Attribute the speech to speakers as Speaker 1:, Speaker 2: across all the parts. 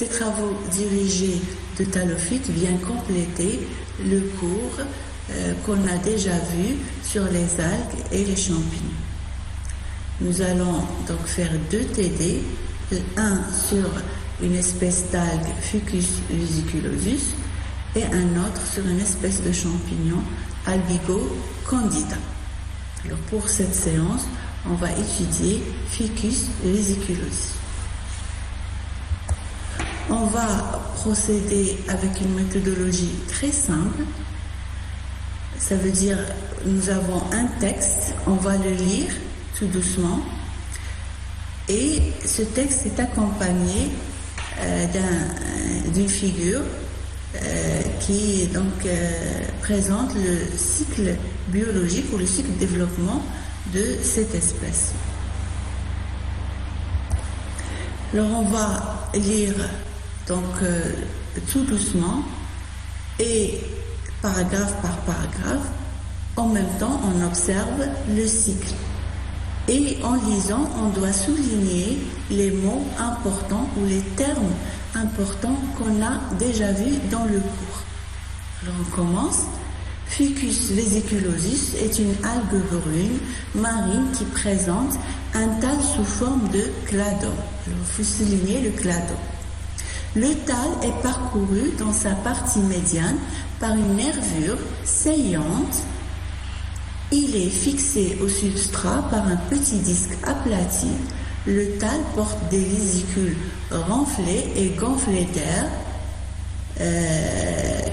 Speaker 1: ces travaux dirigés de Talofit viennent compléter le cours qu'on a déjà vu sur les algues et les champignons. Nous allons donc faire 2 TD, un sur une espèce d'algue Fucus vesiculosus et un autre sur une espèce de champignon Albigo candida. Alors pour cette séance, on va étudier Ficus vesiculosus. On va procéder avec une méthodologie très simple. Ça veut dire, nous avons un texte, on va le lire tout doucement. Et ce texte est accompagné d'une figure qui donc présente le cycle biologique ou le cycle de développement de cette espèce. Alors on va lire donc tout doucement et paragraphe par paragraphe. En même temps, on observe le cycle. Et en lisant, on doit souligner les mots importants ou les termes importants qu'on a déjà vus dans le cours. Alors on commence. Ficus vesiculosus est une algue brune marine qui présente un tal sous forme de cladon. Alors il faut souligner le cladon. Le tal est parcouru dans sa partie médiane par une nervure saillante. Il est fixé au substrat par un petit disque aplati. Le tal porte des vésicules renflées et gonflées d'air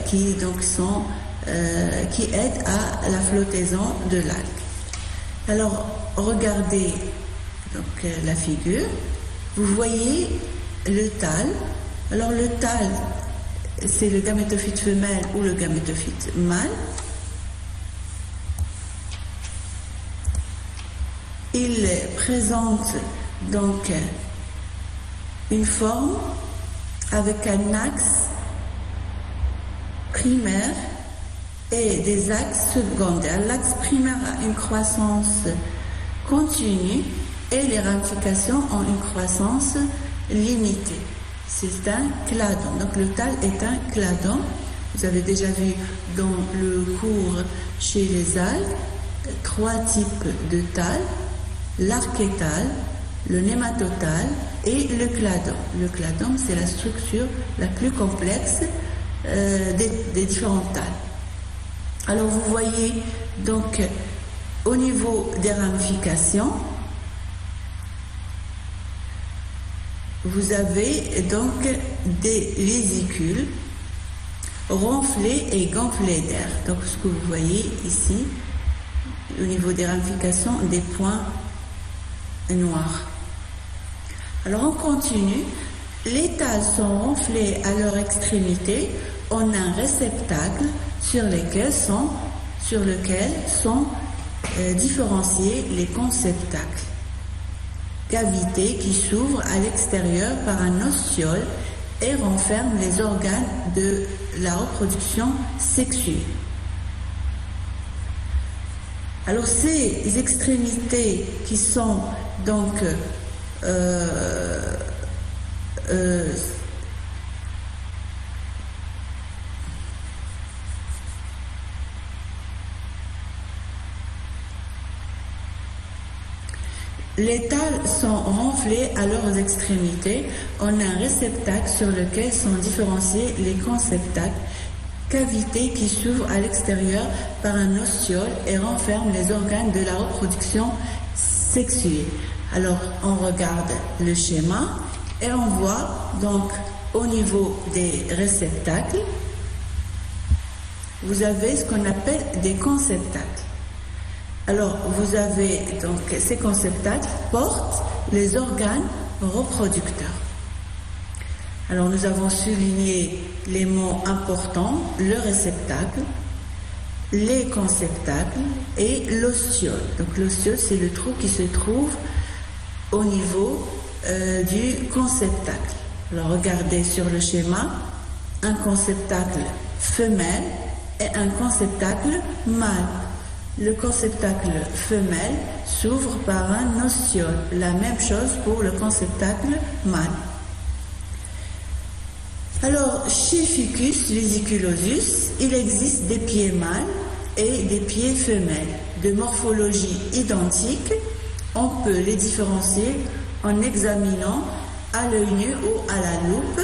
Speaker 1: qui aident à la flottaison de l'algue. Alors, regardez donc, la figure. Vous voyez le tal. Alors, le tal, c'est le gamétophyte femelle ou le gamétophyte mâle. Il présente donc une forme avec un axe primaire et des axes secondaires. L'axe primaire a une croissance continue et les ramifications ont une croissance limitée. C'est un cladon. Donc le tal est un cladon. Vous avez déjà vu dans le cours chez les algues 3 types de tal. L'archétal, le nématotal et le cladon. Le cladon, c'est la structure la plus complexe des différents tals. Alors vous voyez donc au niveau des ramifications, vous avez donc des vésicules renflées et gonflées d'air. Donc ce que vous voyez ici, au niveau des ramifications, des points noirs. Alors on continue. Les tals sont renflés à leur extrémité en un réceptacle sur lequel sont différenciés les conceptacles. Cavités qui s'ouvrent à l'extérieur par un ostiole et renferment les organes de la reproduction sexuelle. Alors ces extrémités qui sont donc les tals sont renflés à leurs extrémités en un réceptacle sur lequel sont différenciés les conceptacles, cavités qui s'ouvrent à l'extérieur par un ostiole et renferment les organes de la reproduction sexuelle. Alors on regarde le schéma et on voit donc au niveau des réceptacles, vous avez ce qu'on appelle des conceptacles. Alors vous avez donc ces conceptacles portent les organes reproducteurs. Alors nous avons souligné les mots importants, le réceptacle, les conceptacles et l'ostiole. Donc l'ostiole, c'est le trou qui se trouve au niveau du conceptacle. Alors regardez sur le schéma, un conceptacle femelle et un conceptacle mâle. Le conceptacle femelle s'ouvre par un ostiole. La même chose pour le conceptacle mâle. Alors, chez Ficus vesiculosus, il existe des pieds mâles et des pieds femelles. De morphologie identique, on peut les différencier en examinant à l'œil nu ou à la loupe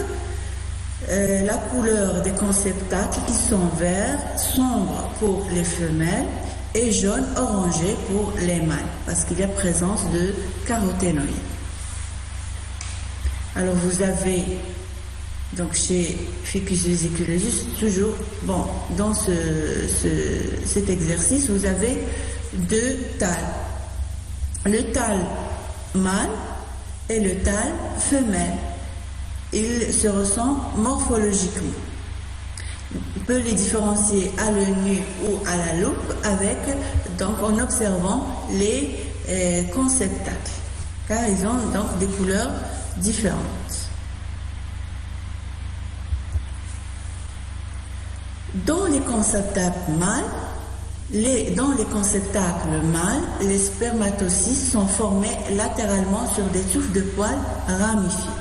Speaker 1: la couleur des conceptacles qui sont verts, sombres pour les femelles et jaune orangé pour les mâles, parce qu'il y a présence de caroténoïdes. Alors vous avez donc chez Ficus vesiculosus toujours, bon, dans cet exercice, vous avez deux thalles. Le thale mâle et le thale femelle. Ils se ressemblent morphologiquement. On peut les différencier à l'œil nu ou à la loupe donc en observant les conceptacles, car ils ont donc des couleurs différentes. Dans les conceptacles mâles, les spermatocystes sont formés latéralement sur des touffes de poils ramifiés.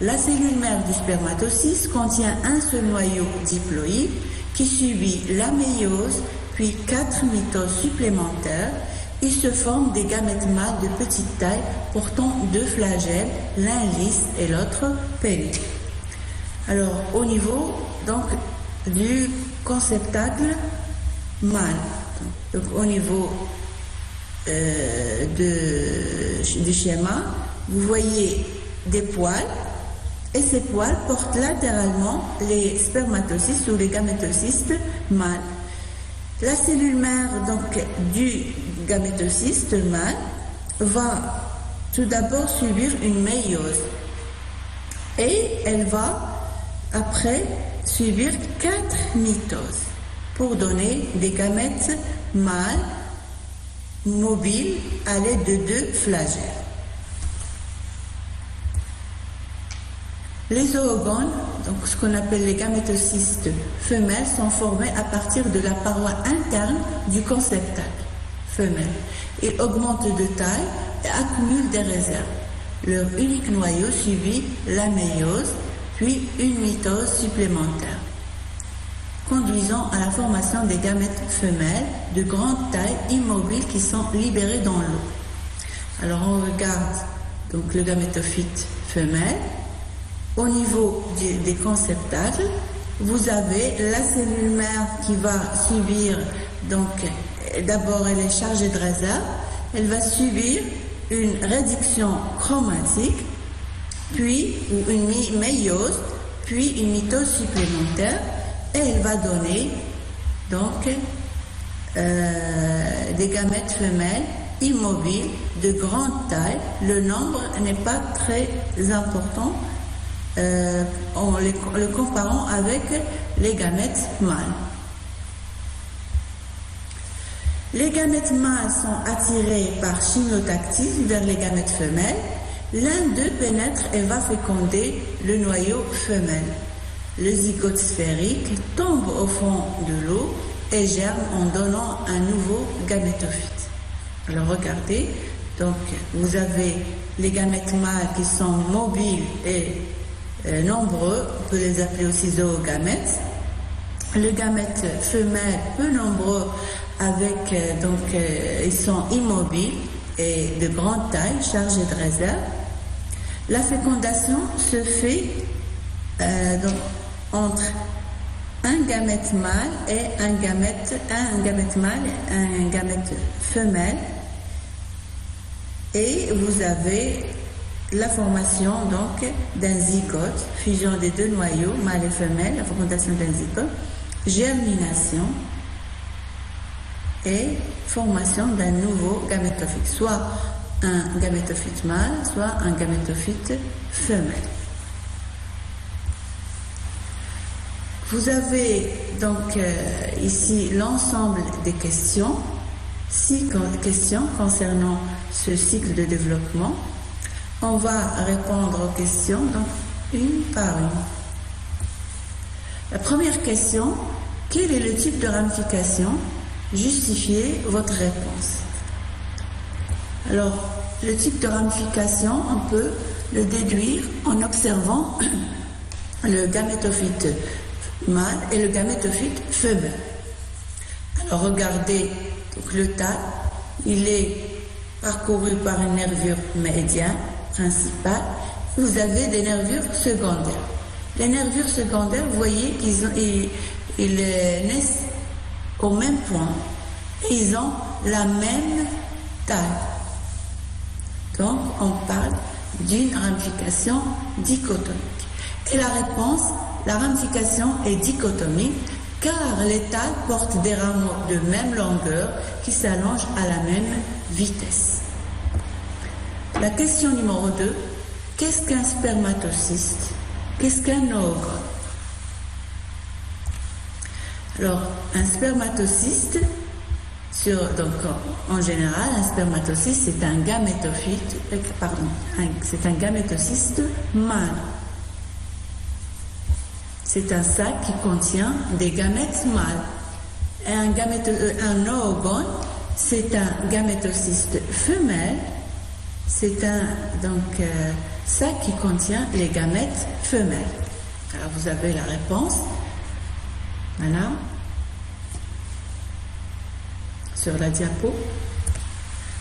Speaker 1: La cellule mère du spermatocyste contient un seul noyau diploïde qui subit la méiose puis 4 mitoses supplémentaires. Il se forme des gamètes mâles de petite taille portant 2 flagelles, l'un lisse et l'autre pelé. Alors au niveau donc du conceptacle mâle, donc au niveau du schéma, vous voyez des poils. Et ces poils portent latéralement les spermatocystes ou les gamétocystes mâles. La cellule mère donc, du gamétocyste mâle va tout d'abord subir une méiose. Et elle va après subir 4 mitoses pour donner des gamètes mâles mobiles à l'aide de 2 flagelles. Les oogones, donc ce qu'on appelle les gamétocystes femelles, sont formés à partir de la paroi interne du conceptacle femelle. Ils augmentent de taille et accumulent des réserves. Leur unique noyau subit la méiose, puis une mitose supplémentaire, conduisant à la formation des gamètes femelles de grande taille immobiles qui sont libérées dans l'eau. Alors on regarde donc le gamétophyte femelle. Au niveau des conceptacles, vous avez la cellule mère qui va subir, donc d'abord elle est chargée de réserve, elle va subir une réduction chromatique, puis une méiose, puis une mitose supplémentaire, et elle va donner donc des gamètes femelles immobiles de grande taille. Le nombre n'est pas très important en le comparant avec les gamètes mâles. Les gamètes mâles sont attirés par chimiotactisme vers les gamètes femelles. L'un d'eux pénètre et va féconder le noyau femelle. Le zygote sphérique tombe au fond de l'eau et germe en donnant un nouveau gamétophyte. Alors regardez, donc vous avez les gamètes mâles qui sont mobiles et nombreux, on peut les appeler aussi zoogamètes. Le gamète femelle, peu nombreux, ils sont immobiles et de grande taille, chargés de réserve. La fécondation se fait entre un gamète mâle et un gamète femelle, et vous avez la formation donc d'un zygote, fusion des 2 noyaux, mâle et femelle, la fécondation d'un zygote, germination et formation d'un nouveau gamétophyte, soit un gamétophyte mâle, soit un gamétophyte femelle. Vous avez donc ici l'ensemble des questions, 6 questions concernant ce cycle de développement. On va répondre aux questions donc une par une. La première question, quel est le type de ramification? Justifiez votre réponse. Alors, le type de ramification, on peut le déduire en observant le gamétophyte mâle et le gamétophyte femelle. Alors regardez, donc le tas, il est parcouru par une nervure médiane principale. Vous avez des nervures secondaires. Les nervures secondaires, vous voyez qu'ils naissent au même point et ils ont la même taille. Donc on parle d'une ramification dichotomique. Et la réponse, la ramification est dichotomique car les tailles portent des rameaux de même longueur qui s'allongent à la même vitesse. La question numéro 2, qu'est-ce qu'un spermatocyste? Qu'est-ce qu'un oogone? Alors, un spermatocyste, donc en général, un spermatocyste, c'est un gamétophyte, c'est un gamétocyste mâle. C'est un sac qui contient des gamètes mâles. Et un oogone, c'est un gamétocyste femelle. C'est un sac qui contient les gamètes femelles. Alors vous avez la réponse. Voilà. Sur la diapo.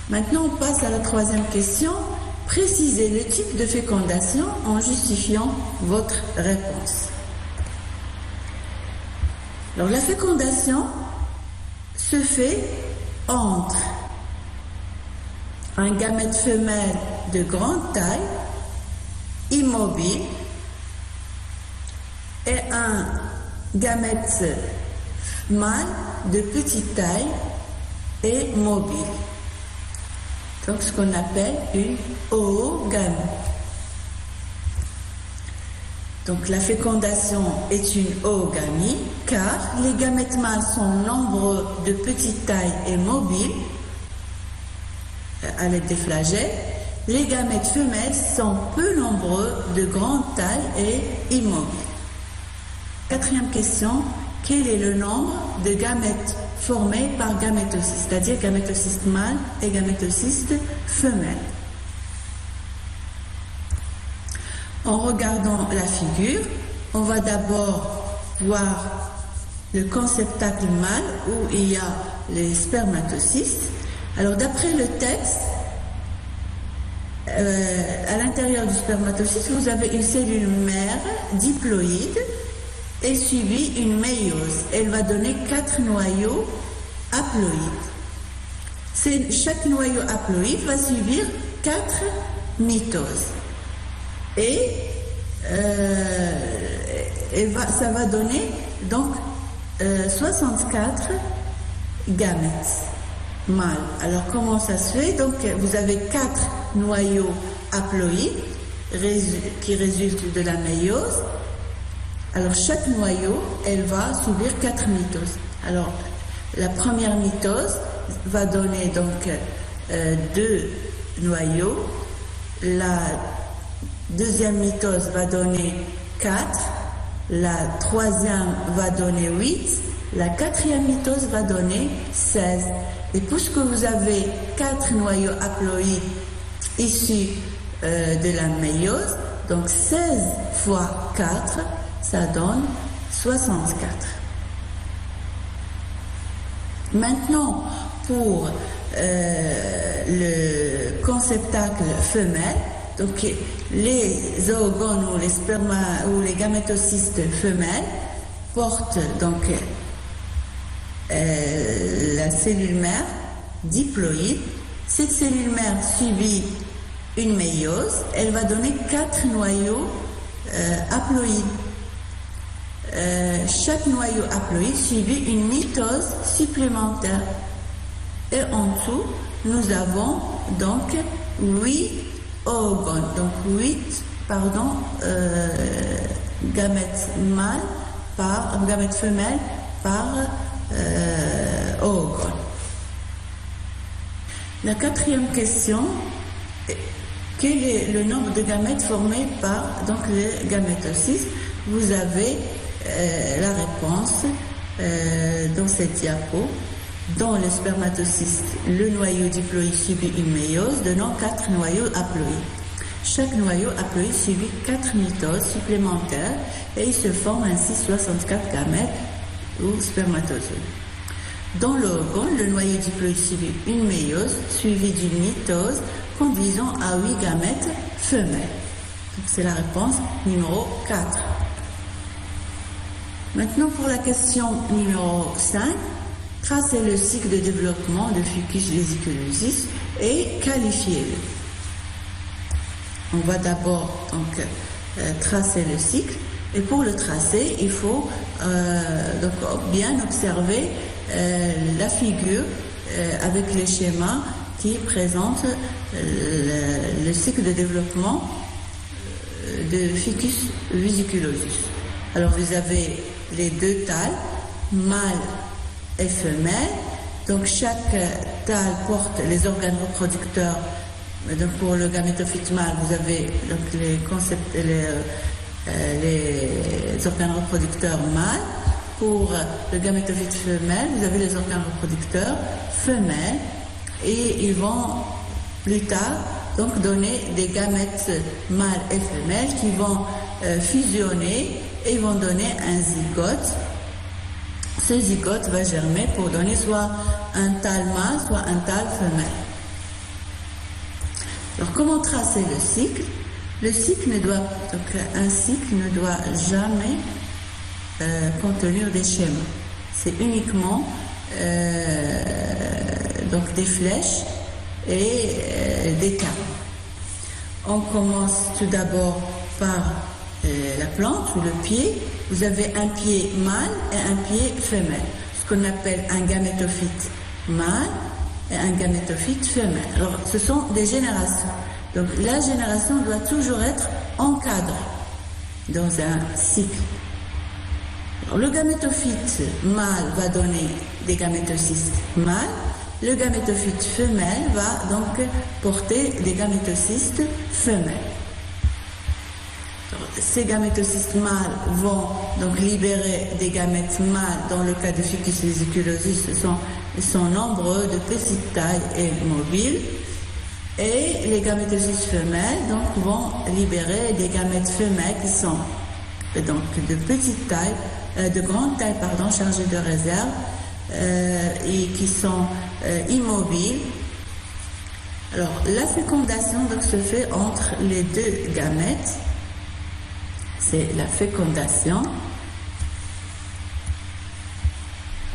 Speaker 1: Maintenant, on passe à la troisième question. Précisez le type de fécondation en justifiant votre réponse. Alors, la fécondation se fait entre un gamète femelle de grande taille, immobile, et un gamète mâle de petite taille et mobile. Donc, ce qu'on appelle une oogamie. Donc la fécondation est une oogamie car les gamètes mâles sont nombreux de petite taille et mobiles à l'aide des flagelles. Les gamètes femelles sont peu nombreux de grande taille et immobiles. Quatrième question, quel est le nombre de gamètes formés par gamétocyste, c'est-à-dire gamétocyste mâle et gamétocyste femelle? En regardant la figure, on va d'abord voir le conceptacle mâle où il y a les spermatocystes. Alors d'après le texte, à l'intérieur du spermatocyste, vous avez une cellule mère diploïde et suivie une méiose. Elle va donner 4 noyaux haploïdes. Chaque noyau haploïde va suivre 4 mitoses. Et ça va donner donc 64 gamètes mâles. Alors comment ça se fait? Donc vous avez 4 noyaux haploïdes qui résultent de la méiose. Alors chaque noyau, elle va subir 4 mitoses. Alors la première mitose va donner donc 2 noyaux. La deuxième mitose va donner 4, la troisième va donner 8, la quatrième mitose va donner 16. Et puisque vous avez 4 noyaux haploïdes issus de la méiose, donc 16 fois 4, ça donne 64. Maintenant, pour le conceptacle femelle, donc les oogones ou les gamétocystes femelles portent donc la cellule mère diploïde. Cette cellule mère subit une méiose, elle va donner 4 noyaux haploïdes. Chaque noyau haploïde subit une mitose supplémentaire. Et en dessous, nous avons donc 8 oogones, donc 8 gamètes mâles gamètes femelles par oogone. La quatrième question, quel est le nombre de gamètes formés par donc le gamétocyste? Vous avez la réponse dans cette diapo. Dans le spermatocyste, le noyau diploïde subit une méiose donnant 4 noyaux haploïdes. Chaque noyau haploïde subit 4 mitoses supplémentaires et il se forme ainsi 64 gamètes ou spermatozoïdes. Dans l'oogon, le noyau diploïde subit une méiose suivie d'une mitose conduisant à 8 gamètes femelles. Donc c'est la réponse numéro 4. Maintenant pour la question numéro 5, tracez le cycle de développement de Fucus vesiculosus et qualifiez-le. On va d'abord donc tracer le cycle et pour le tracer, il faut donc bien observer la figure avec les schémas qui présentent le cycle de développement de Fucus vesiculosus. Alors vous avez les deux thalles, mâle et femelle. Donc chaque thalle porte les organes reproducteurs. Donc pour le gamétophyte mâle, vous avez donc les organes reproducteurs mâles. Pour le gamétophyte femelle, vous avez les organes reproducteurs femelles. Et ils vont plus tard donc donner des gamètes mâles et femelles qui vont fusionner et vont donner un zygote. Ce zygote va germer pour donner soit un thalle mâle, soit un thalle femelle. Alors comment tracer le cycle? Un cycle ne doit jamais contenir des schémas. C'est uniquement donc des flèches et des carrés. On commence tout d'abord par la plante ou le pied. Vous avez un pied mâle et un pied femelle, ce qu'on appelle un gamétophyte mâle et un gamétophyte femelle. Alors ce sont des générations. Donc la génération doit toujours être encadrée dans un cycle. Alors, le gamétophyte mâle va donner des gamétocystes mâles. Le gamétophyte femelle va donc porter des gamétocystes femelles. Alors, ces gamétocystes mâles vont donc libérer des gamètes mâles. Dans le cas de Fucus vesiculosus, ils sont nombreux, de petite taille et mobiles. Et les gamétocystes femelles donc vont libérer des gamètes femelles qui sont donc de petite taille, de grande taille chargées de réserve et qui sont immobiles. Alors la fécondation donc se fait entre les deux gamètes. C'est la fécondation.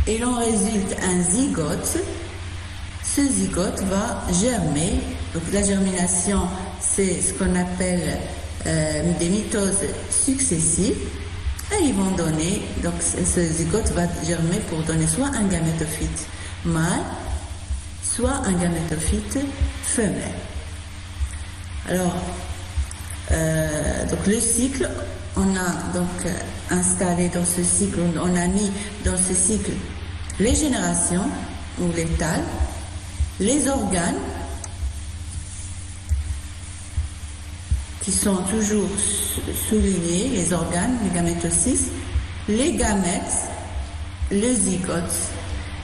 Speaker 1: Et l'on résulte un zygote. Ce zygote va germer. Donc la germination, c'est ce qu'on appelle des mitoses successives. Et ils vont donner, donc ce zygote va germer pour donner soit un gamétophyte mâle, soit un gamétophyte femelle. Alors, donc le cycle, on a donc installé dans ce cycle, on a mis dans ce cycle les générations ou les thalles, les organes qui sont toujours soulignés, les organes, les gamétocystes, les gamètes, le zygote.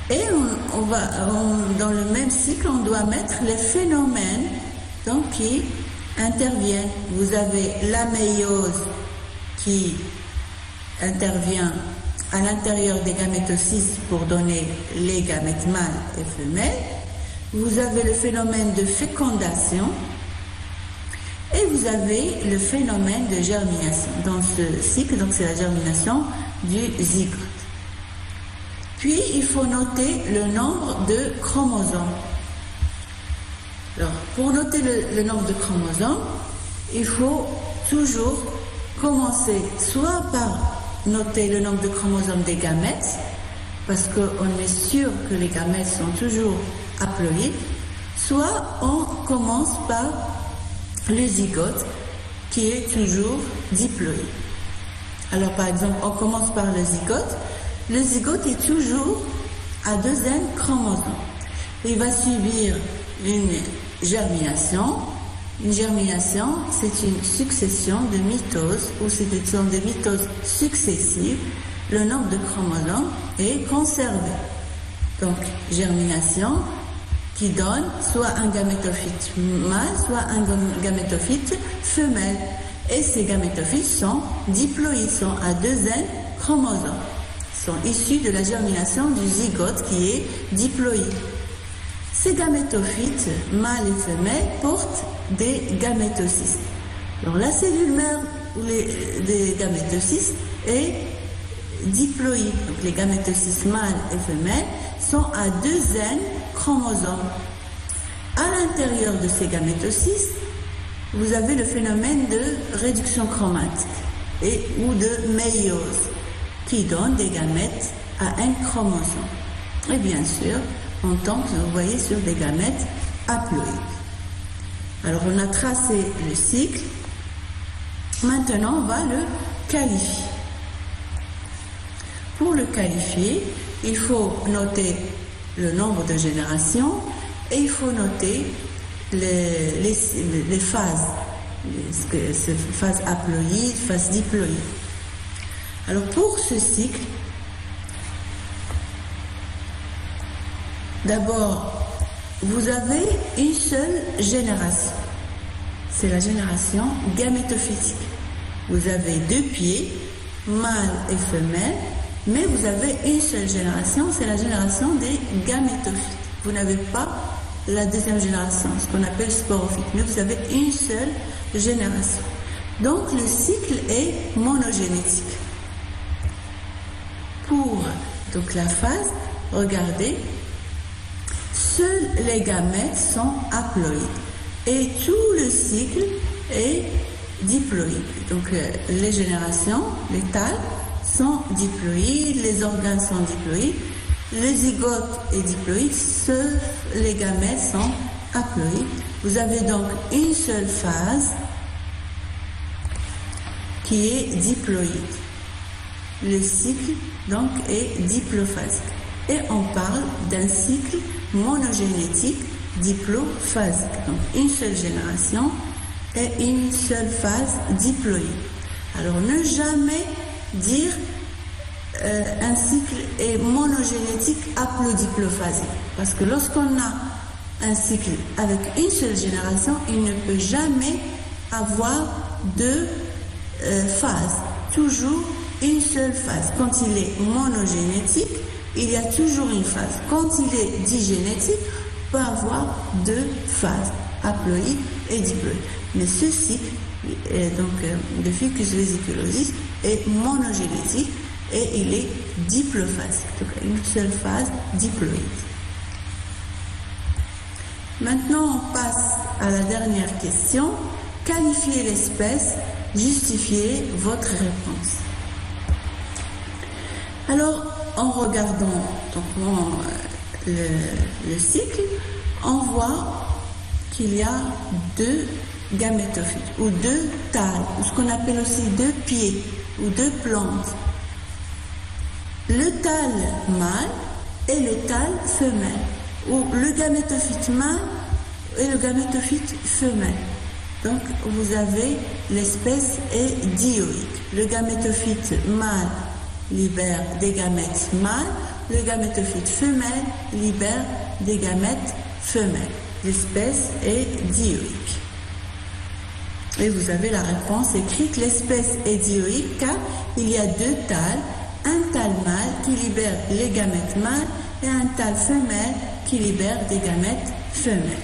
Speaker 1: Et dans le même cycle, on doit mettre les phénomènes donc, qui interviennent. Vous avez la méiose qui intervient à l'intérieur des gamétocystes pour donner les gamètes mâles et femelles. Vous avez le phénomène de fécondation. Et vous avez le phénomène de germination. Dans ce cycle, donc c'est la germination du zygote. Puis, il faut noter le nombre de chromosomes. Alors, pour noter le nombre de chromosomes, il faut toujours commencer soit par noter le nombre de chromosomes des gamètes, parce qu'on est sûr que les gamètes sont toujours haploïdes, soit on commence par le zygote qui est toujours diploïde. Alors par exemple, on commence par le zygote. Le zygote est toujours à 2 chromosomes. Il va subir une germination. Une germination, c'est une succession de mitoses, ou c'est une sorte de mitoses successives. Le nombre de chromosomes est conservé. Donc, germination qui donne soit un gamétophyte mâle, soit un gamétophyte femelle. Et ces gamétophytes sont diploïdes, sont à 2 N chromosomes, sont issus de la germination du zygote qui est diploïde. Ces gamétophytes, mâles et femelles, portent des gamétocystes. Alors la cellule mère des gamétocystes est diploïde. Donc les gamétocystes mâles et femelles sont à 2 N chromosomes. À l'intérieur de ces gamétocystes, vous avez le phénomène de réduction chromatique ou de méiose qui donne des gamètes à un chromosome. Et bien sûr, on tombe, vous voyez, sur des gamètes haploïdes. Alors on a tracé le cycle. Maintenant, on va le qualifier. Pour le qualifier, il faut noter le nombre de générations et il faut noter les phases, phase haploïde, phase diploïde. Alors pour ce cycle, d'abord, vous avez une seule génération. C'est la génération gamétophytique. Vous avez 2 pieds, mâle et femelle, mais vous avez une seule génération, c'est la génération des gamétophytes. Vous n'avez pas la deuxième génération, ce qu'on appelle sporophyte, mais vous avez une seule génération. Donc le cycle est monogénétique. Pour donc la phase, regardez, seuls les gamètes sont haploïdes et tout le cycle est diploïde. Donc les générations, les thalles, sont diploïdes, les organes sont diploïdes, le zygote est diploïde, seuls les gamètes sont haploïdes. Vous avez donc une seule phase qui est diploïde. Le cycle donc est diplophasique. Et on parle d'un cycle monogénétique diplophasique. Donc une seule génération et une seule phase diploïde. Alors ne jamais dire un cycle est monogénétique haplodiplophasique. Parce que lorsqu'on a un cycle avec une seule génération, il ne peut jamais avoir 2 phases. Toujours une seule phase. Quand il est monogénétique, il y a toujours une phase. Quand il est digénétique, on peut avoir 2 phases, haploïde et diploïde. Mais ce cycle, donc le ficus vésiculosus, est monogénétique et il est diplophasique. Donc une seule phase diploïde. Maintenant, on passe à la dernière question. Qualifiez l'espèce, justifiez votre réponse. Alors, en regardant donc, le cycle, on voit qu'il y a 2 gamétophytes, ou 2 thalles, ou ce qu'on appelle aussi 2 pieds, ou 2 plantes. Le thalle mâle et le thalle femelle, ou le gamétophyte mâle et le gamétophyte femelle. Donc, vous avez l'espèce est dioïque. Le gamétophyte mâle libère des gamètes mâles, le gamétophyte femelle libère des gamètes femelles. L'espèce est dioïque. Et vous avez la réponse écrite, l'espèce est dioïque car il y a 2 thalles, un thalle mâle qui libère les gamètes mâles et un thalle femelle qui libère des gamètes femelles.